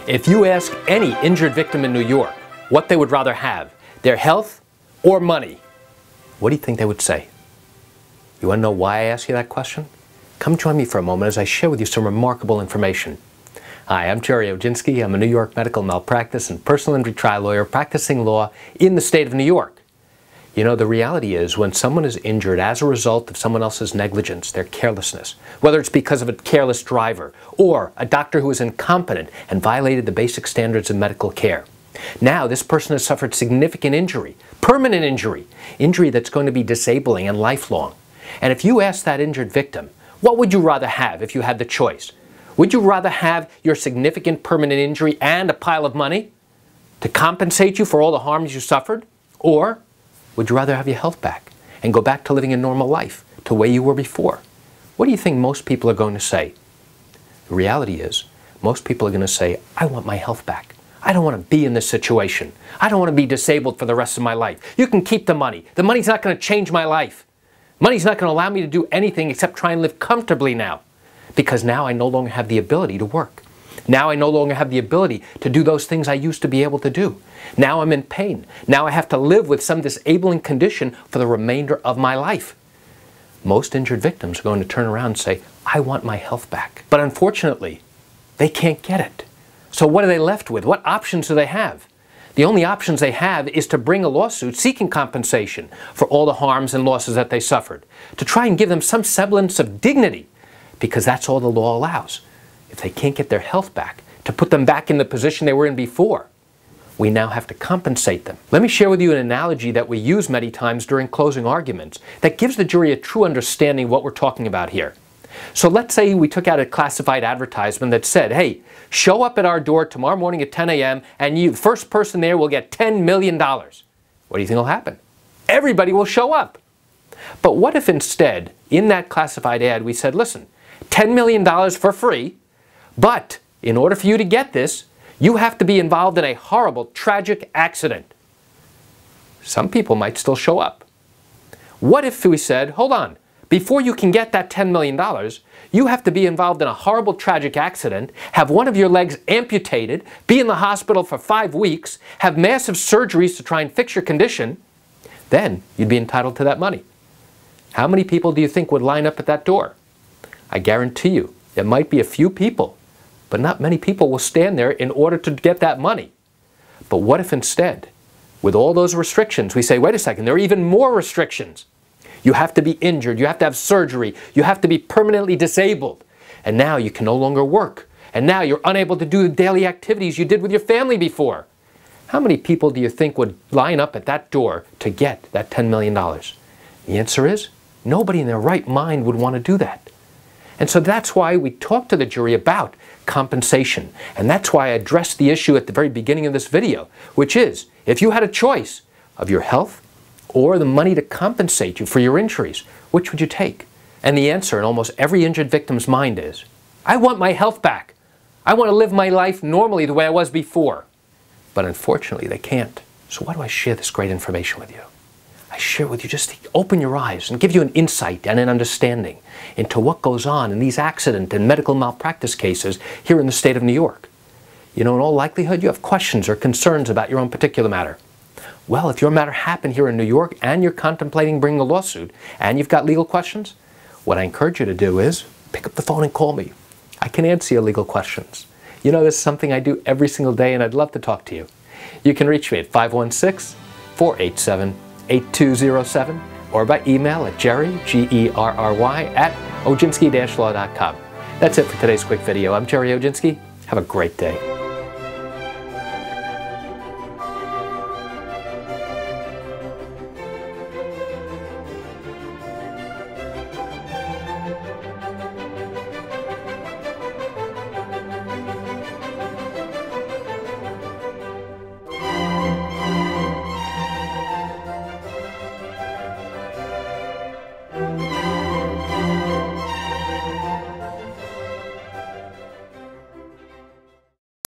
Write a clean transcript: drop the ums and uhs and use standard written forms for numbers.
If you ask any injured victim in New York what they would rather have, their health or money, what do you think they would say? You want to know why I ask you that question? Come join me for a moment as I share with you some remarkable information. Hi, I'm Jerry Oginski. I'm a New York medical malpractice and personal injury trial lawyer practicing law in the state of New York. You know, the reality is when someone is injured as a result of someone else's negligence, their carelessness, whether it's because of a careless driver or a doctor who was incompetent and violated the basic standards of medical care. Now this person has suffered significant injury, permanent injury that's going to be disabling and lifelong. And if you ask that injured victim, what would you rather have if you had the choice? Would you rather have your significant permanent injury and a pile of money to compensate you for all the harms you suffered? Or would you rather have your health back and go back to living a normal life to the way you were before? What do you think most people are going to say? The reality is, most people are going to say, I want my health back. I don't want to be in this situation. I don't want to be disabled for the rest of my life. You can keep the money. The money's not going to change my life. Money's not going to allow me to do anything except try and live comfortably now. Because now I no longer have the ability to work. Now I no longer have the ability to do those things I used to be able to do. Now I'm in pain. Now I have to live with some disabling condition for the remainder of my life. Most injured victims are going to turn around and say, I want my health back. But unfortunately, they can't get it. So what are they left with? What options do they have? The only options they have is to bring a lawsuit seeking compensation for all the harms and losses that they suffered, to try and give them some semblance of dignity, because that's all the law allows. If they can't get their health back, to put them back in the position they were in before, we now have to compensate them. Let me share with you an analogy that we use many times during closing arguments that gives the jury a true understanding of what we're talking about here. So let's say we took out a classified advertisement that said, hey, show up at our door tomorrow morning at 10 a.m. and you, first person there will get $10 million. What do you think will happen? Everybody will show up. But what if instead, in that classified ad, we said, listen, $10 million for free, but in order for you to get this, you have to be involved in a horrible, tragic accident. Some people might still show up. What if we said, hold on, before you can get that $10 million, you have to be involved in a horrible, tragic accident, have one of your legs amputated, be in the hospital for 5 weeks, have massive surgeries to try and fix your condition, then you'd be entitled to that money. How many people do you think would line up at that door? I guarantee you, there might be a few people, but not many people will stand there in order to get that money. But what if instead, with all those restrictions, we say, wait a second, there are even more restrictions. You have to be injured, you have to have surgery, you have to be permanently disabled. And now you can no longer work. And now you're unable to do the daily activities you did with your family before. How many people do you think would line up at that door to get that $10 million? The answer is, nobody in their right mind would want to do that. And so that's why we talk to the jury about compensation. And that's why I addressed the issue at the very beginning of this video, which is, if you had a choice of your health or the money to compensate you for your injuries, which would you take? And the answer in almost every injured victim's mind is, I want my health back. I want to live my life normally the way I was before. But unfortunately, they can't. So why do I share this great information with you? I share with you just to open your eyes and give you an insight and an understanding into what goes on in these accident and medical malpractice cases here in the state of New York. You know, in all likelihood, you have questions or concerns about your own particular matter. Well, if your matter happened here in New York and you're contemplating bringing a lawsuit and you've got legal questions, what I encourage you to do is pick up the phone and call me. I can answer your legal questions. You know, this is something I do every single day and I'd love to talk to you. You can reach me at 516-487-8207 or by email at Jerry, G-E-R-R-Y, at oginski-law.com. That's it for today's quick video. I'm Jerry Oginski. Have a great day.